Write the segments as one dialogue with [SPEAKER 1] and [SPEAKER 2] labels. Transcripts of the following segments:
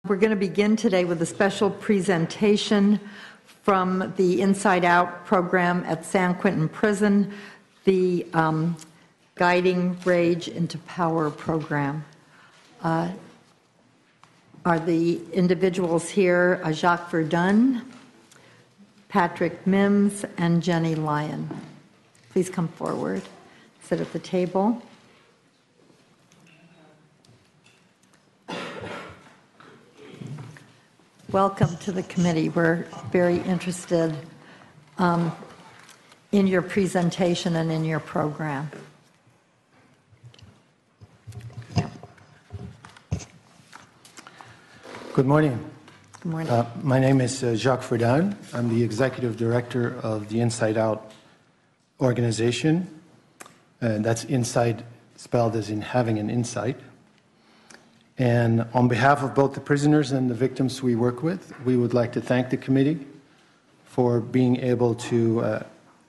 [SPEAKER 1] We're going to begin today with a special presentation from the Inside Out program at San Quentin Prison, the Guiding Rage into Power program. Are the individuals here Jacques Verdun, Patrick Mims, and Jenny Lyon? Please come forward, sit at the table. Welcome to the committee. We're very interested in your presentation and in your program.
[SPEAKER 2] Good morning.
[SPEAKER 1] Good morning.
[SPEAKER 2] My name is Jacques Verdun. I'm the executive director of the Inside Out organization. That's inside spelled as in having an insight. And on behalf of both the prisoners and the victims we work with, we would like to thank the committee for being able to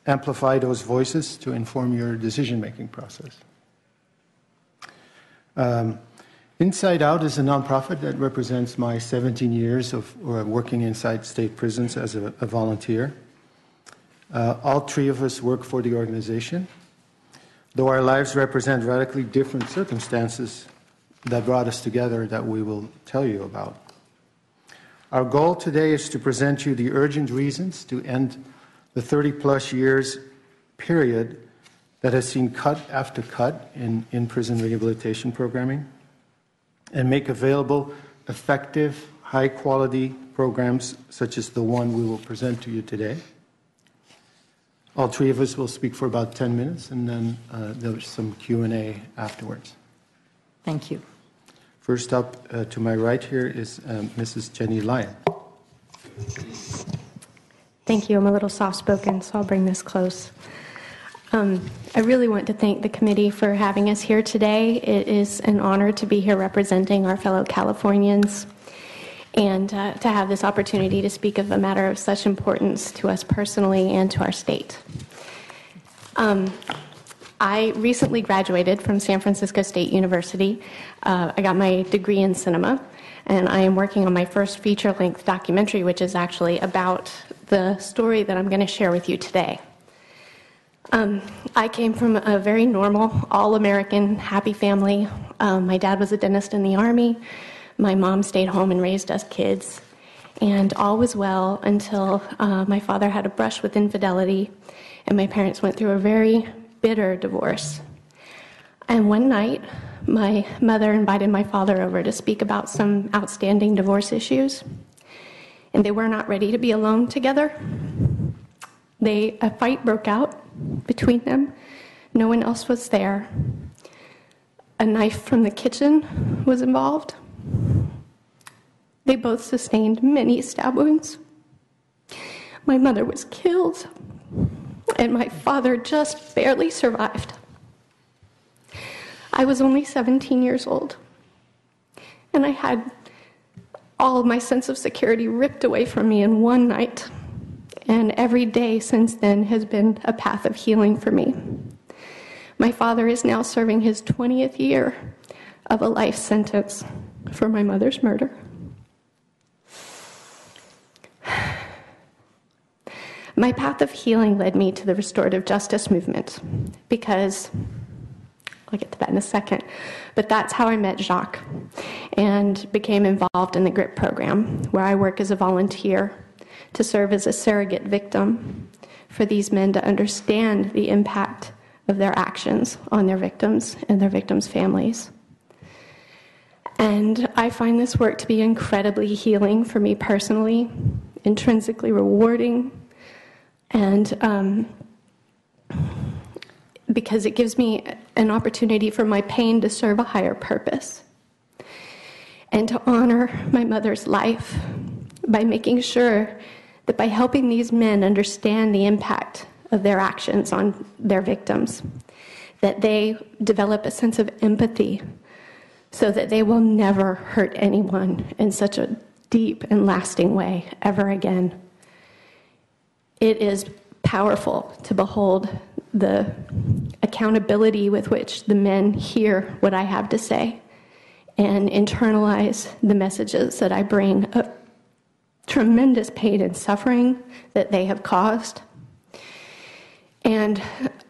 [SPEAKER 2] amplify those voices to inform your decision-making process. Inside Out is a nonprofit that represents my 17 years of working inside state prisons as a volunteer. All three of us work for the organization, though our lives represent radically different circumstances that brought us together that we will tell you about. Our goal today is to present you the urgent reasons to end the 30-plus years period that has seen cut after cut in prison rehabilitation programming and make available effective, high-quality programs such as the one we will present to you today. All three of us will speak for about 10 minutes, and then there's some Q&A afterwards.
[SPEAKER 1] Thank you.
[SPEAKER 2] First up to my right here is Mrs. Jenny Lyon.
[SPEAKER 3] Thank you. I'm a little soft-spoken, so I'll bring this close. I really want to thank the committee for having us here today. It is an honor to be here representing our fellow Californians and to have this opportunity to speak of a matter of such importance to us personally and to our state. I recently graduated from San Francisco State University. I got my degree in cinema, and I am working on my first feature-length documentary, which is actually about the story that I'm going to share with you today. I came from a very normal, all-American, happy family. My dad was a dentist in the Army. My mom stayed home and raised us kids. And all was well until my father had a brush with infidelity, and my parents went through a very bitter divorce. And one night, my mother invited my father over to speak about some outstanding divorce issues, and they were not ready to be alone together. A fight broke out between them. No one else was there. A knife from the kitchen was involved. They both sustained many stab wounds. My mother was killed, and my father just barely survived. I was only 17 years old, and I had all of my sense of security ripped away from me in one night, and every day since then has been a path of healing for me. My father is now serving his 20th year of a life sentence for my mother's murder. My path of healing led me to the restorative justice movement because, I'll get to that in a second, but that's how I met Jacques and became involved in the GRIP program, where I work as a volunteer to serve as a surrogate victim for these men to understand the impact of their actions on their victims and their victims' families. And I find this work to be incredibly healing for me personally, intrinsically rewarding, and because it gives me an opportunity for my pain to serve a higher purpose and to honor my mother's life by making sure that by helping these men understand the impact of their actions on their victims, that they develop a sense of empathy so that they will never hurt anyone in such a deep and lasting way ever again. It is powerful to behold the accountability with which the men hear what I have to say and internalize the messages that I bring of tremendous pain and suffering that they have caused. And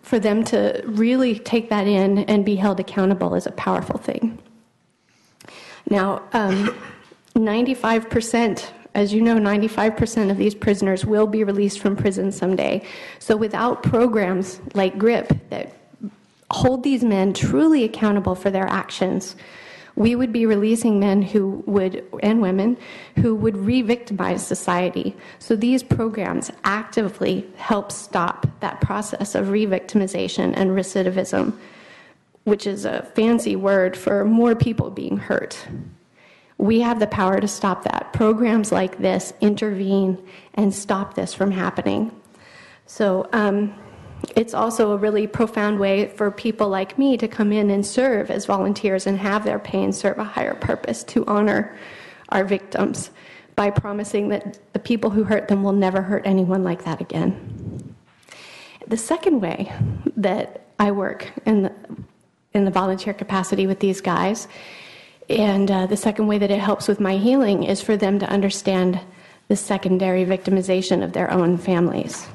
[SPEAKER 3] for them to really take that in and be held accountable is a powerful thing. Now, 95%, as you know, 95% of these prisoners will be released from prison someday. So without programs like GRIP that hold these men truly accountable for their actions, we would be releasing men who would, and women, who would re-victimize society. So these programs actively help stop that process of re-victimization and recidivism, which is a fancy word for more people being hurt. We have the power to stop that. Programs like this intervene and stop this from happening. So it's also a really profound way for people like me to come in and serve as volunteers and have their pain serve a higher purpose, to honor our victims by promising that the people who hurt them will never hurt anyone like that again. The second way that I work in the volunteer capacity with these guys, and the second way that it helps with my healing, is for them to understand the secondary victimization of their own families.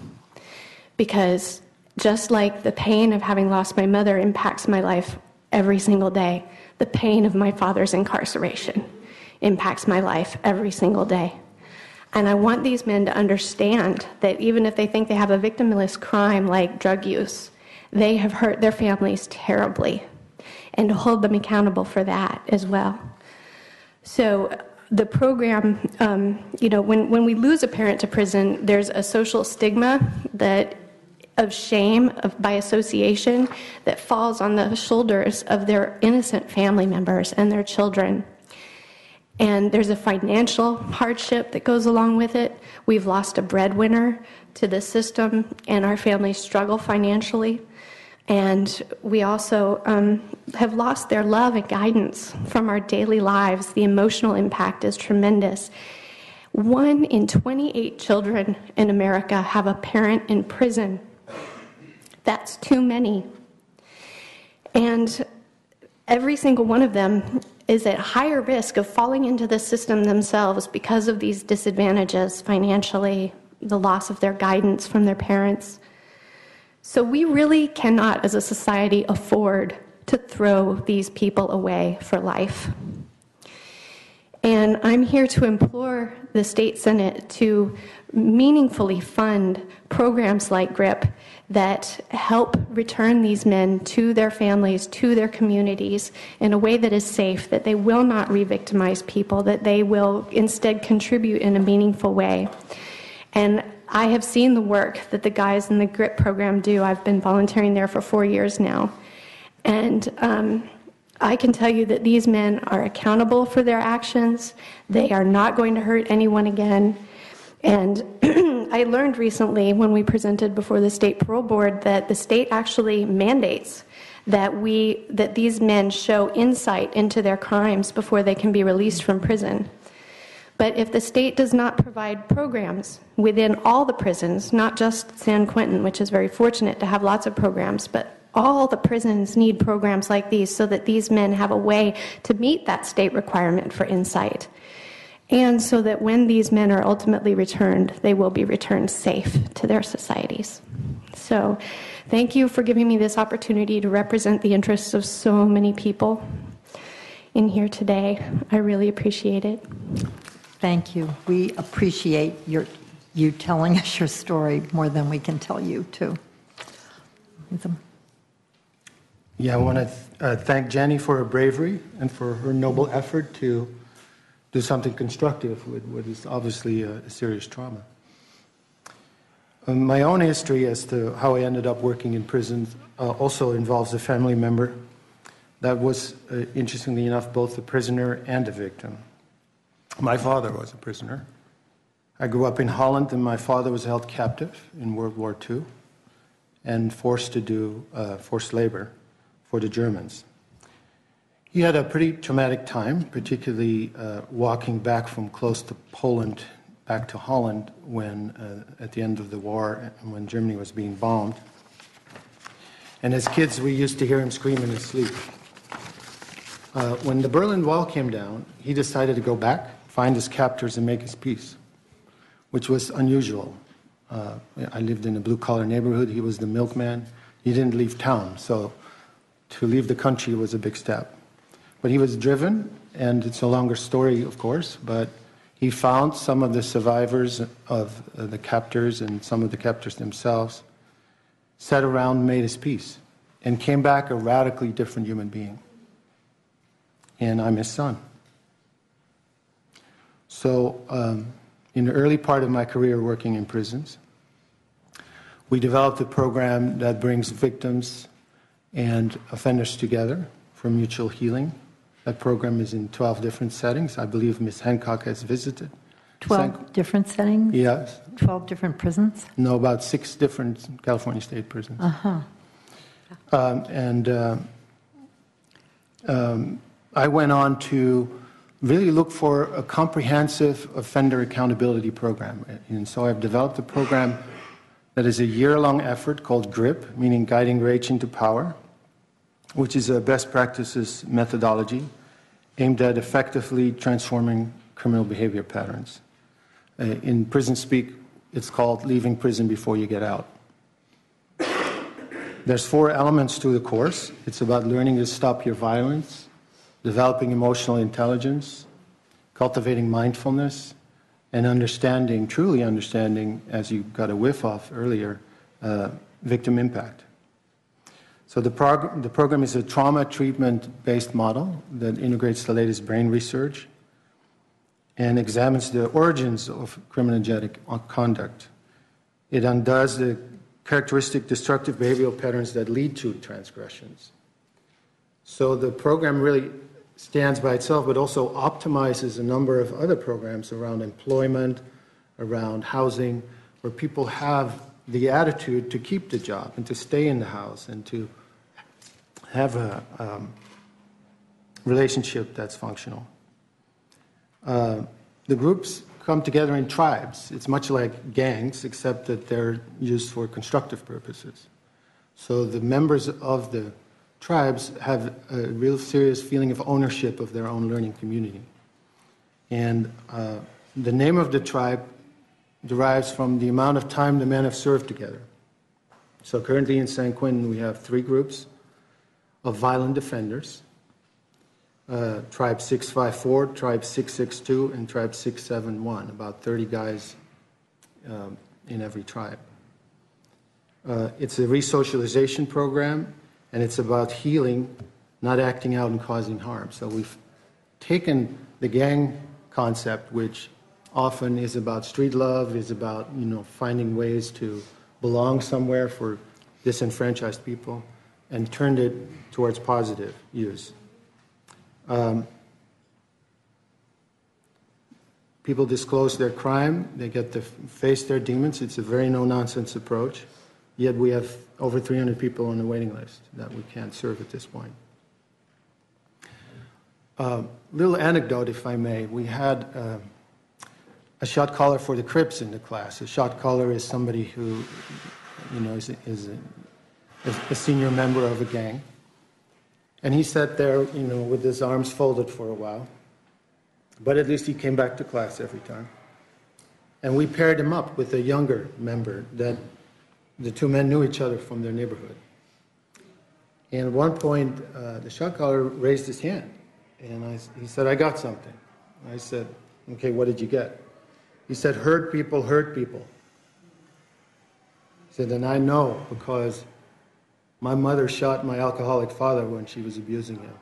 [SPEAKER 3] Because just like the pain of having lost my mother impacts my life every single day, the pain of my father's incarceration impacts my life every single day. And I want these men to understand that even if they think they have a victimless crime like drug use, they have hurt their families terribly, and to hold them accountable for that as well. So the program, when we lose a parent to prison, there's a social stigma of shame by association that falls on the shoulders of their innocent family members and their children. And there's a financial hardship that goes along with it. We've lost a breadwinner to the system, and our families struggle financially. And we also have lost their love and guidance from our daily lives. The emotional impact is tremendous. 1 in 28 children in America have a parent in prison. That's too many. And every single one of them is at higher risk of falling into the system themselves because of these disadvantages financially, the loss of their guidance from their parents. So we really cannot, as a society, afford to throw these people away for life. And I'm here to implore the State Senate to meaningfully fund programs like GRIP that help return these men to their families, to their communities, in a way that is safe, that they will not re-victimize people, that they will instead contribute in a meaningful way. And I have seen the work that the guys in the GRIP program do. I've been volunteering there for 4 years now. And I can tell you that these men are accountable for their actions. They are not going to hurt anyone again. And I learned recently when we presented before the State Parole Board that the state actually mandates that these men show insight into their crimes before they can be released from prison. But if the state does not provide programs within all the prisons, not just San Quentin, which is very fortunate to have lots of programs, but all the prisons need programs like these so that these men have a way to meet that state requirement for insight. And so that when these men are ultimately returned, they will be returned safe to their societies. So thank you for giving me this opportunity to represent the interests of so many people in here today. I really appreciate it.
[SPEAKER 1] Thank you. We appreciate you telling us your story more than we can tell you, too.
[SPEAKER 2] Yeah, I want to thank Jenny for her bravery and for her noble effort to do something constructive with what is obviously a serious trauma. My own history as to how I ended up working in prison also involves a family member that was, interestingly enough, both a prisoner and a victim. My father was a prisoner. I grew up in Holland, and my father was held captive in World War II and forced to do forced labor for the Germans. He had a pretty traumatic time, particularly walking back from close to Poland back to Holland when, at the end of the war, when Germany was being bombed. And as kids, we used to hear him scream in his sleep. When the Berlin Wall came down, he decided to go back, find his captors, and make his peace, which was unusual. I lived in a blue-collar neighborhood. He was the milkman. He didn't leave town, so to leave the country was a big step. But he was driven, and it's a longer story, of course, but he found some of the survivors of the captors and some of the captors themselves, sat around, made his peace, and came back a radically different human being. And I'm his son. So in the early part of my career working in prisons, we developed a program that brings victims and offenders together for mutual healing. That program is in 12 different settings. I believe Ms. Hancock has visited.
[SPEAKER 1] 12 different settings?
[SPEAKER 2] Yes.
[SPEAKER 1] 12 different prisons?
[SPEAKER 2] No, about 6 different California state prisons. I went on to really look for a comprehensive offender accountability program. And so I've developed a program that is a year-long effort called GRIP, meaning Guiding Rage into Power, which is a best practices methodology aimed at effectively transforming criminal behavior patterns. In prison speak, it's called Leaving Prison Before You Get Out. There's 4 elements to the course. It's about learning to stop your violence, developing emotional intelligence, cultivating mindfulness, and understanding, truly understanding, as you got a whiff of earlier, victim impact. So the program is a trauma treatment-based model that integrates the latest brain research and examines the origins of criminogenic conduct. It undoes the characteristic destructive behavioral patterns that lead to transgressions. So the program really stands by itself, but also optimizes a number of other programs around employment, around housing, where people have the attitude to keep the job and to stay in the house and to have a relationship that's functional. The groups come together in tribes. It's much like gangs, except that they're used for constructive purposes. So the members of the tribes have a real serious feeling of ownership of their own learning community. And the name of the tribe derives from the amount of time the men have served together. So currently in San Quentin, we have 3 groups of violent offenders, Tribe 654, Tribe 662, and Tribe 671, about 30 guys in every tribe. It's a resocialization program, and it's about healing, not acting out and causing harm. So we've taken the gang concept, which often is about street love, is about finding ways to belong somewhere for disenfranchised people, and turned it towards positive use. People disclose their crime, they get to face their demons. It's a very no-nonsense approach, yet we have over 300 people on the waiting list that we can't serve at this point. Little anecdote, if I may. We had a shot caller for the Crips in the class. A shot caller is somebody who is a senior member of a gang. And he sat there, with his arms folded for a while. But at least he came back to class every time. And we paired him up with a younger member that the 2 men knew each other from their neighborhood. And at one point, the shot caller raised his hand. And he said, "I got something." I said, "Okay, what did you get?" He said, hurt people. He said, "And I know because my mother shot my alcoholic father when she was abusing him.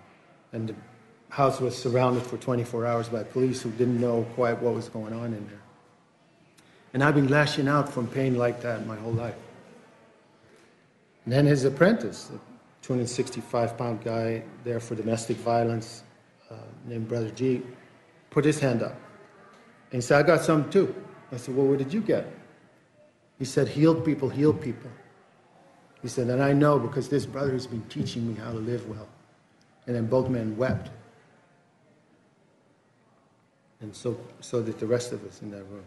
[SPEAKER 2] And the house was surrounded for 24 hours by police who didn't know quite what was going on in there. And I've been lashing out from pain like that my whole life." And then his apprentice, a 265-pound guy there for domestic violence, named Brother G, put his hand up. And he said, "I got some too." I said, "Well, what did you get?" He said, healed people heal people. He said, "And I know because this brother has been teaching me how to live well." And then both men wept. And so did the rest of us in that room.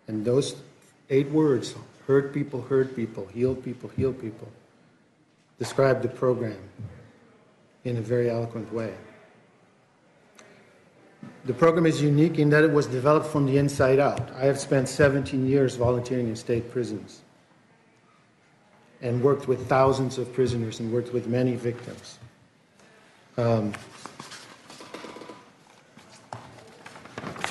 [SPEAKER 2] And those 8 words, hurt people, heal people, describe the program in a very eloquent way. The program is unique in that it was developed from the inside out. I have spent 17 years volunteering in state prisons and worked with thousands of prisoners and worked with many victims.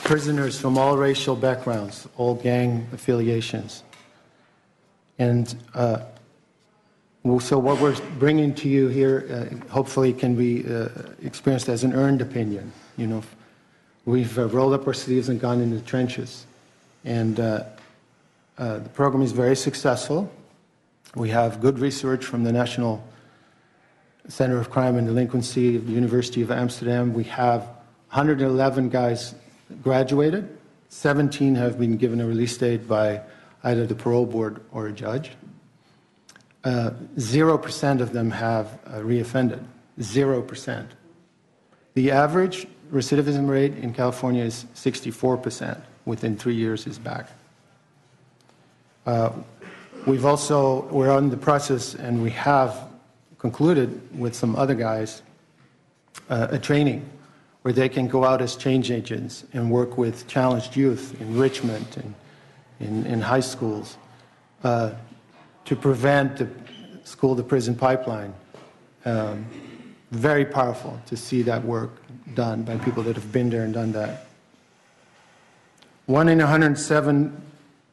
[SPEAKER 2] Prisoners from all racial backgrounds, all gang affiliations. And so what we're bringing to you here hopefully can be experienced as an earned opinion. You know, we've rolled up our sleeves and gone into the trenches. And the program is very successful. We have good research from the National Center of Crime and Delinquency of the University of Amsterdam. We have 111 guys graduated. 17 have been given a release date by either the parole board or a judge. 0% of them have reoffended. 0%. The average recidivism rate in California is 64%. Within 3 years is back. We're on the process, and we have concluded with some other guys a training where they can go out as change agents and work with challenged youth in Richmond and in high schools to prevent the school-to-prison pipeline. Very powerful to see that work done by people that have been there and done that. 1 in 107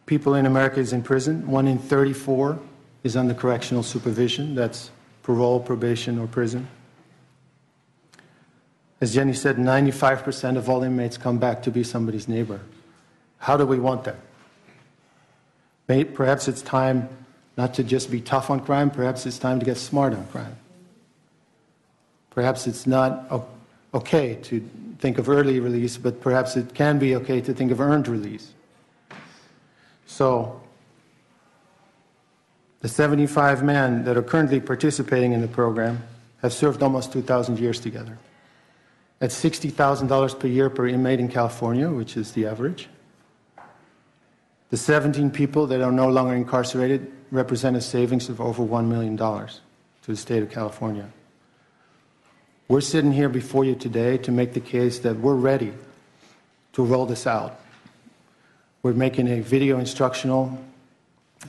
[SPEAKER 2] people in America is in prison. 1 in 34 is under correctional supervision. That's parole, probation, or prison. As Jenny said, 95% of all inmates come back to be somebody's neighbor. How do we want that? Perhaps it's time not to just be tough on crime. Perhaps it's time to get smart on crime. Perhaps it's not okay to think of early release, but perhaps it can be okay to think of earned release. So the 75 men that are currently participating in the program have served almost 2,000 years together. That's $60,000 per year per inmate in California, which is the average. The 17 people that are no longer incarcerated represent a savings of over $1 million to the state of California. We're sitting here before you today to make the case that we're ready to roll this out. We're making a video instructional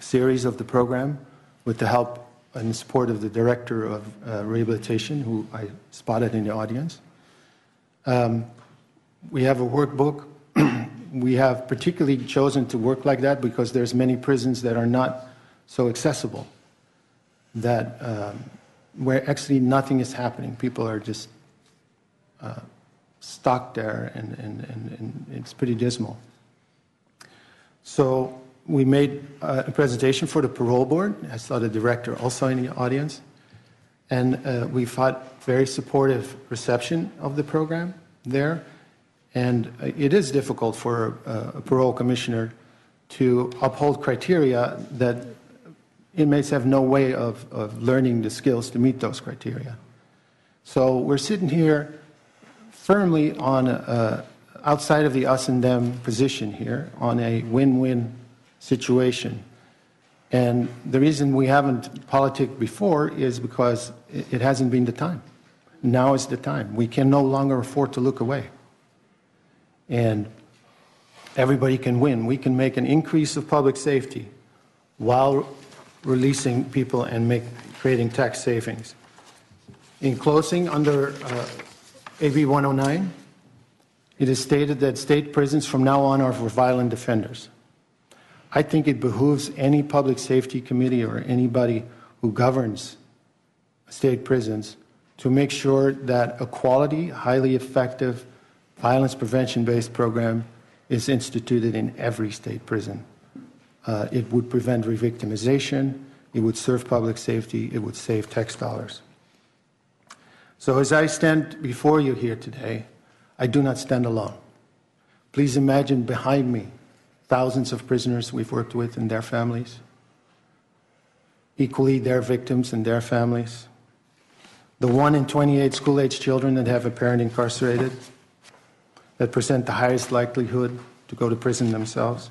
[SPEAKER 2] series of the program with the help and support of the director of rehabilitation, who I spotted in the audience. We have a workbook. We have particularly chosen to work like that because there's many prisons that are not so accessible, that where actually nothing is happening. People are just stuck there, and it's pretty dismal. So we made a presentation for the parole board. I saw the director also in the audience. And we've had very supportive reception of the program there. And it is difficult for a parole commissioner to uphold criteria that inmates have no way of learning the skills to meet those criteria. So we're sitting here firmly on outside of the us and them position here on a win-win situation. And the reason we haven't politicked before is because it hasn't been the time. Now is the time. We can no longer afford to look away. And everybody can win. We can make an increase of public safety while releasing people and creating tax savings. In closing, under AB 109, it is stated that state prisons from now on are for violent offenders. I think it behooves any public safety committee or anybody who governs state prisons to make sure that a quality, highly effective, violence prevention-based program is instituted in every state prison. It would prevent re-victimization, it would serve public safety, it would save tax dollars. So as I stand before you here today, I do not stand alone. Please imagine behind me thousands of prisoners we've worked with and their families, equally their victims and their families, the 1 in 28 school-age children that have a parent incarcerated, that present the highest likelihood to go to prison themselves.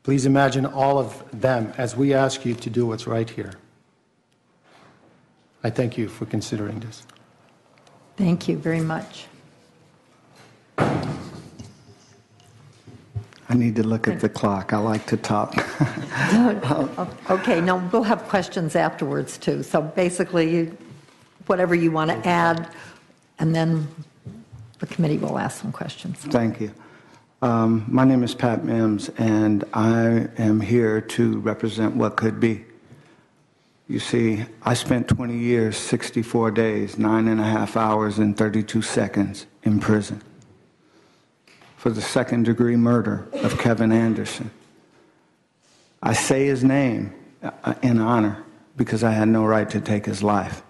[SPEAKER 2] Please imagine all of them as we ask you to do what's right here. I thank you for considering this.
[SPEAKER 1] Thank you very much.
[SPEAKER 4] I need to look at the clock. I like to talk.
[SPEAKER 1] Okay, no, we'll have questions afterwards, too. So basically, whatever you want to add, and then the committee will ask some questions.
[SPEAKER 4] Thank you. My name is Pat Mims, and I am here to represent what could be. You see, I spent 20 years, 64 days, 9.5 hours, and 32 seconds in prison for the second-degree murder of Kevin Anderson. I say his name in honor because I had no right to take his life.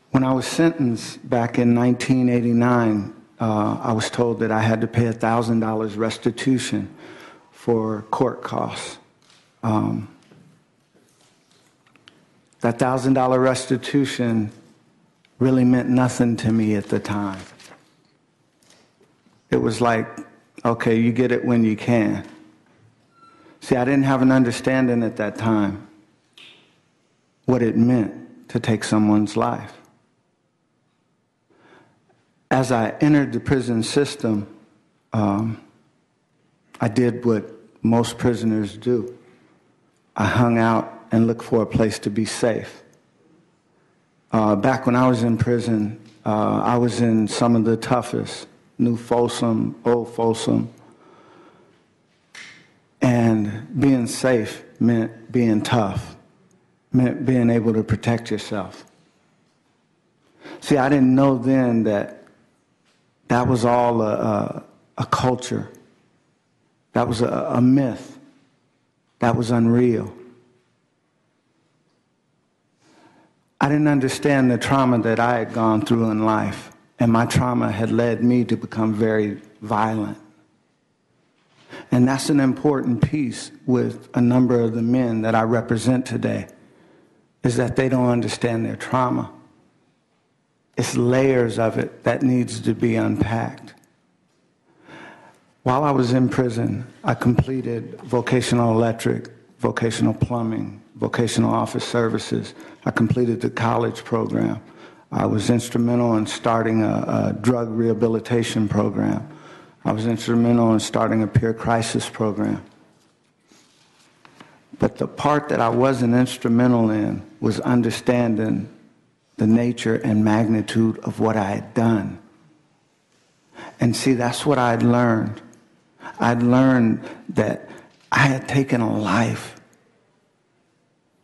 [SPEAKER 4] When I was sentenced back in 1989, I was told that I had to pay $1,000 restitution for court costs. That $1,000 restitution really meant nothing to me at the time. It was like, okay, you get it when you can. See, I didn't have an understanding at that time what it meant to take someone's life. As I entered the prison system, I did what most prisoners do. I hung out and looked for a place to be safe. Back when I was in prison, I was in some of the toughest, New Folsom, Old Folsom. And being safe meant being tough, meant being able to protect yourself. See, I didn't know then that that was all a culture. That was a myth. That was unreal. I didn't understand the trauma that I had gone through in life, and my trauma had led me to become very violent. And that's an important piece with a number of the men that I represent today, is that they don't understand their trauma. It's layers of it that needs to be unpacked. While I was in prison, I completed vocational electric, vocational plumbing, vocational office services. I completed the college program. I was instrumental in starting a drug rehabilitation program. I was instrumental in starting a peer crisis program. But the part that I wasn't instrumental in was understanding the nature and magnitude of what I had done. And see, that's what I'd learned. I'd learned that I had taken a life.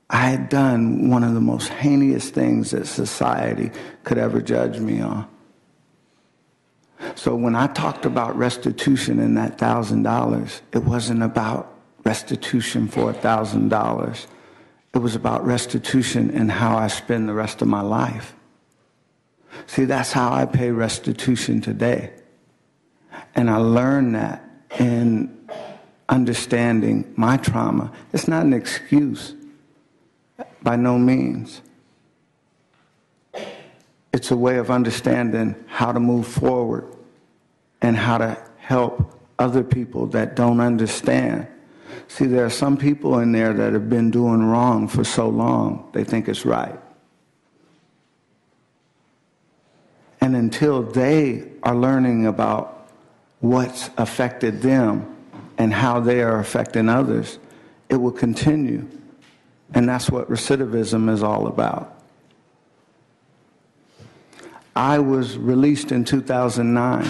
[SPEAKER 4] I had done one of the most heinous things that society could ever judge me on. So when I talked about restitution in that $1,000, it wasn't about restitution for $1,000. It was about restitution in how I spend the rest of my life. See, that's how I pay restitution today. And I learned that in understanding my trauma. It's not an excuse, by no means. It's a way of understanding how to move forward and how to help other people that don't understand. See, there are some people in there that have been doing wrong for so long, they think it's right. And until they are learning about what's affected them and how they are affecting others, it will continue. And that's what recidivism is all about. I was released in 2009,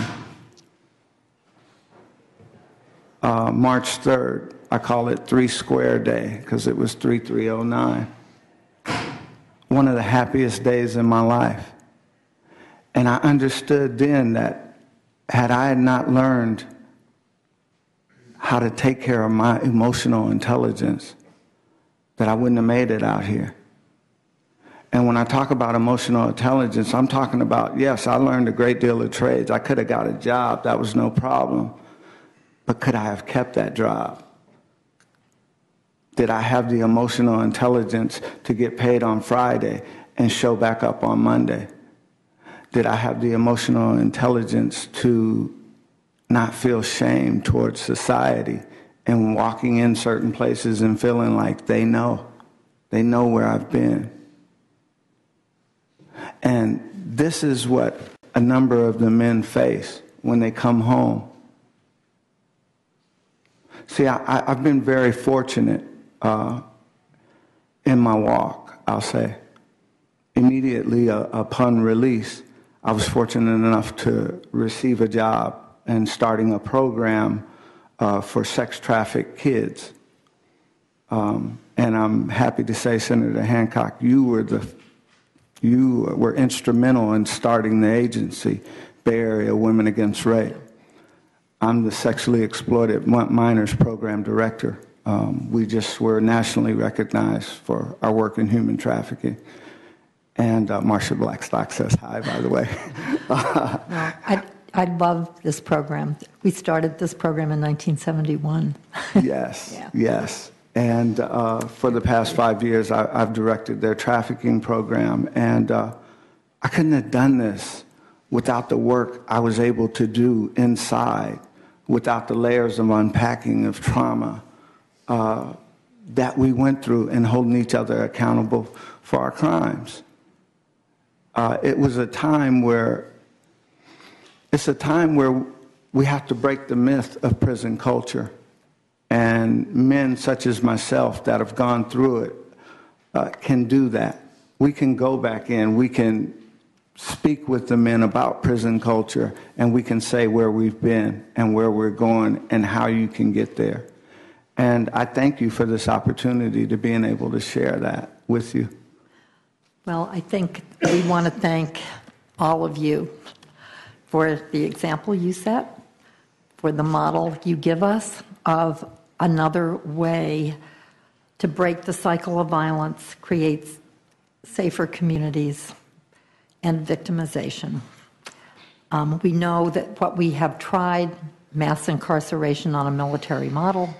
[SPEAKER 4] March 3rd. I call it 3 Square Day because it was 3309. One of the happiest days in my life. And I understood then that had I not learned how to take care of my emotional intelligence, that I wouldn't have made it out here. And when I talk about emotional intelligence, I'm talking about, yes, I learned a great deal of trades. I could have got a job. That was no problem. But could I have kept that job? Did I have the emotional intelligence to get paid on Friday and show back up on Monday? Did I have the emotional intelligence to not feel shame towards society and walking in certain places and feeling like they know where I've been? And this is what a number of the men face when they come home. See, I've been very fortunate in my walk, I'll say. Immediately upon release, I was fortunate enough to receive a job and starting a program for sex-trafficked kids. And I'm happy to say, Senator Hancock, you were instrumental in starting the agency, Bay Area Women Against Rape. I'm the Sexually Exploited Minors Program Director. We just were nationally recognized for our work in human trafficking. And Marsha Blackstock says hi, by the way.
[SPEAKER 1] I love this program. We started this program in 1971.
[SPEAKER 4] Yes, yeah. Yes. And for the past 5 years, I've directed their trafficking program. And I couldn't have done this without the work I was able to do inside, without the layers of unpacking of trauma that we went through and holding each other accountable for our crimes. It was a time where we have to break the myth of prison culture. And men such as myself that have gone through it can do that. We can go back in, we can speak with the men about prison culture, and we can say where we've been and where we're going and how you can get there. And I thank you for this opportunity to being able to share that with you.
[SPEAKER 1] Well, I think we want to thank all of you for the example you set, for the model you give us of another way to break the cycle of violence, create safer communities, and victimization. We know that what we have tried, mass incarceration on a military model,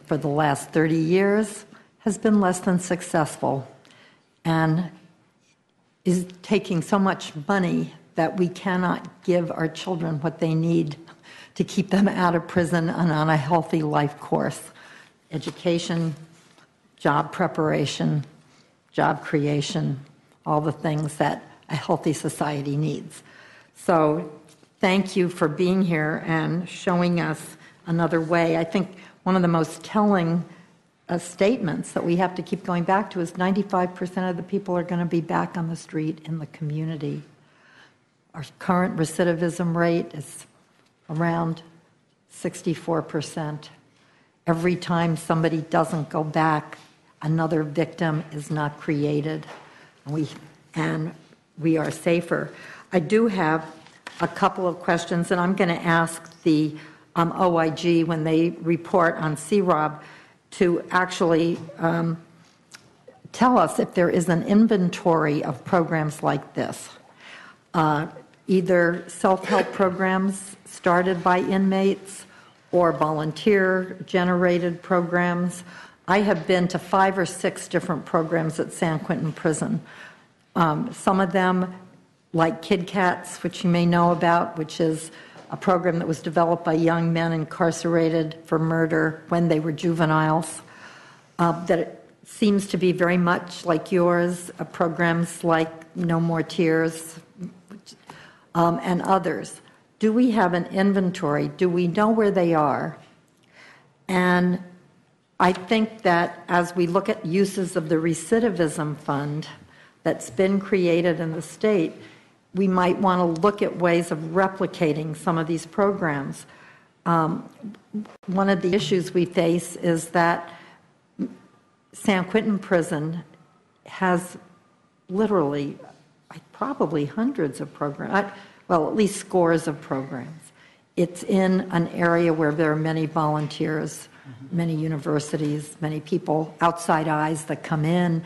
[SPEAKER 1] for the last 30 years has been less than successful and is taking so much money that we cannot give our children what they need to keep them out of prison and on a healthy life course. Education, job preparation, job creation, all the things that a healthy society needs. So thank you for being here and showing us another way. I think one of the most telling statements that we have to keep going back to is 95% of the people are going to be back on the street in the community. Our current recidivism rate is around 64%. Every time somebody doesn't go back, another victim is not created, and we are safer. I do have a couple of questions, and I'm going to ask the OIG when they report on CROB to actually tell us if there is an inventory of programs like this, either self-help programs started by inmates or volunteer-generated programs. I have been to 5 or 6 different programs at San Quentin Prison. Some of them, like Kid Cats, which you may know about, which is a program that was developed by young men incarcerated for murder when they were juveniles, that it seems to be very much like yours, programs like No More Tears, and others. Do we have an inventory? Do we know where they are? And I think that as we look at uses of the recidivism fund that's been created in the state, we might want to look at ways of replicating some of these programs. One of the issues we face is that San Quentin Prison has literally probably hundreds of programs, well, at least scores of programs. It's in an area where there are many volunteers, many universities, many people, outside eyes that come in,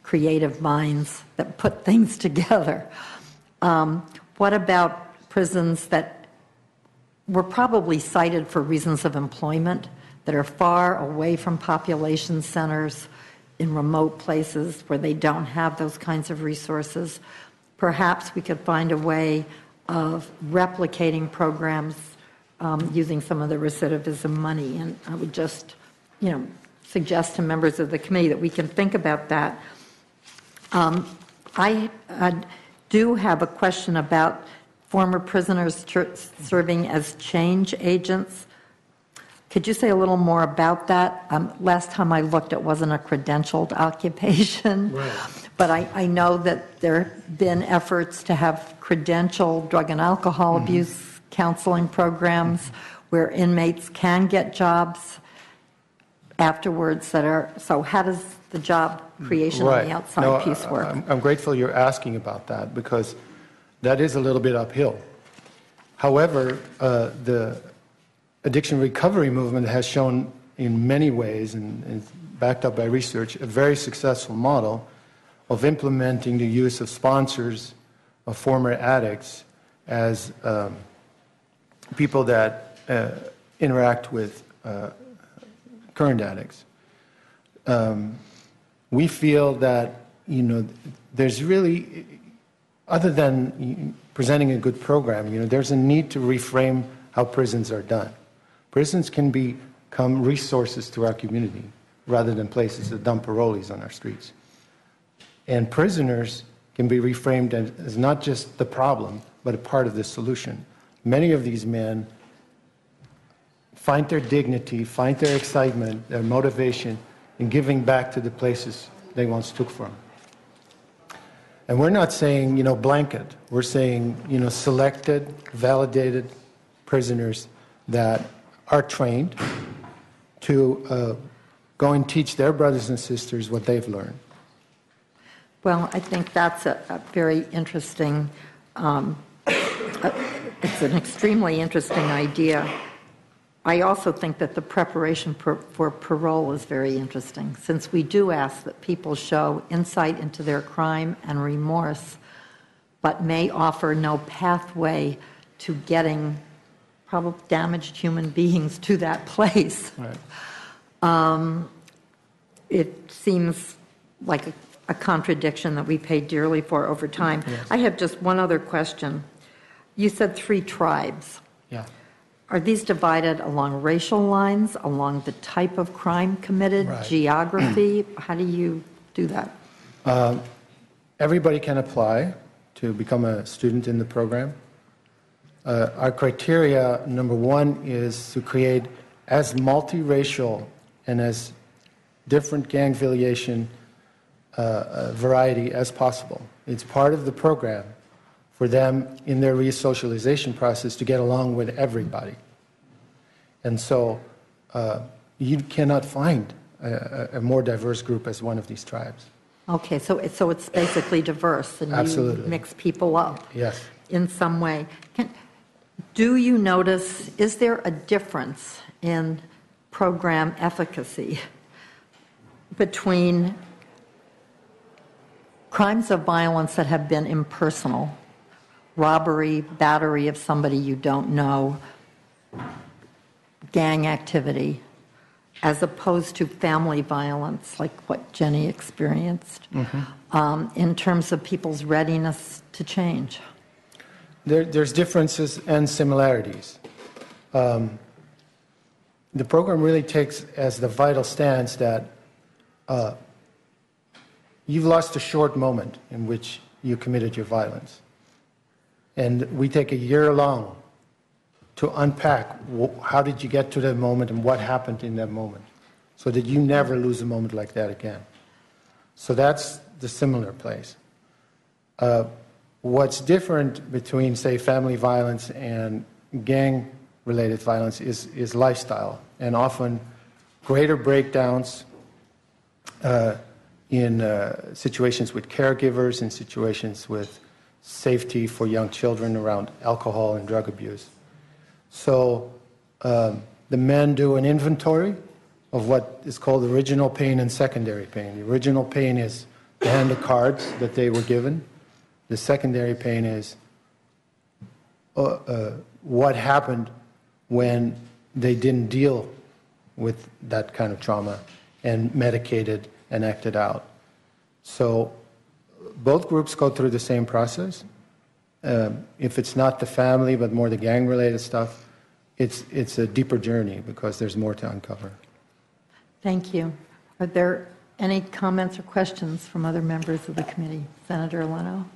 [SPEAKER 1] creative minds that put things together. What about prisons that were probably cited for reasons of employment that are far away from population centers in remote places where they don't have those kinds of resources? Perhaps we could find a way of replicating programs using some of the recidivism money. And I would just, suggest to members of the committee that we can think about that. do have a question about former prisoners serving as change agents. Could you say a little more about that? Last time I looked, it wasn't a credentialed occupation.
[SPEAKER 2] Right.
[SPEAKER 1] But I know that there have been efforts to have credentialed drug and alcohol abuse counseling programs where inmates can get jobs afterwards that are, so how does the job creation on the outside
[SPEAKER 2] No,
[SPEAKER 1] piece work?
[SPEAKER 2] I'm grateful you're asking about that because that is a little bit uphill. However, the addiction recovery movement has shown in many ways, and backed up by research, a very successful model of implementing the use of sponsors of former addicts as people that interact with current addicts. We feel that, there's really, other than presenting a good program, there's a need to reframe how prisons are done. Prisons can become resources to our community rather than places that dump parolees on our streets. And prisoners can be reframed as not just the problem, but a part of the solution. Many of these men find their dignity, find their excitement, their motivation in giving back to the places they once took from. And we're not saying, blanket. We're saying, selected, validated prisoners that are trained to go and teach their brothers and sisters what they've learned.
[SPEAKER 1] Well, I think that's a very interesting, it's an extremely interesting idea. I also think that the preparation for parole is very interesting, since we do ask that people show insight into their crime and remorse, but may offer no pathway to getting probably damaged human beings to that place.
[SPEAKER 2] Right.
[SPEAKER 1] It seems like a contradiction that we pay dearly for over time.
[SPEAKER 2] Yes.
[SPEAKER 1] I have just one other question. You said 3 tribes.
[SPEAKER 2] Yeah.
[SPEAKER 1] Are these divided along racial lines, along the type of crime committed,
[SPEAKER 2] Right.
[SPEAKER 1] geography? How do you do that?
[SPEAKER 2] Everybody can apply to become a student in the program. Our criteria, number 1, is to create as multiracial and as different gang affiliation variety as possible. It's part of the program for them in their re-socialization process to get along with everybody. And so you cannot find a more diverse group as one of these tribes.
[SPEAKER 1] Okay, so it's basically diverse, and
[SPEAKER 2] Absolutely.
[SPEAKER 1] you mix people up
[SPEAKER 2] Yes.
[SPEAKER 1] in some way. Do you notice, is there a difference in program efficacy between crimes of violence that have been impersonal, robbery, battery of somebody you don't know, gang activity, as opposed to family violence, like what Jenny experienced, in terms of people's readiness to change?
[SPEAKER 2] There's differences and similarities. The program really takes as the vital stance that you've lost a short moment in which you committed your violence. And we take a year long to unpack how did you get to that moment and what happened in that moment so that you never lose a moment like that again. So that's the similar place. What's different between, say, family violence and gang-related violence is lifestyle, and often greater breakdowns in situations with caregivers, in situations with safety for young children around alcohol and drug abuse. So the men do an inventory of what is called original pain and secondary pain. The original pain is the hand of cards that they were given. The secondary pain is what happened when they didn't deal with that kind of trauma and medicated and acted out. So both groups go through the same process. If it's not the family but more the gang-related stuff, it's a deeper journey because there's more to uncover.
[SPEAKER 1] Thank you. Are there any comments or questions from other members of the committee? Senator Leno?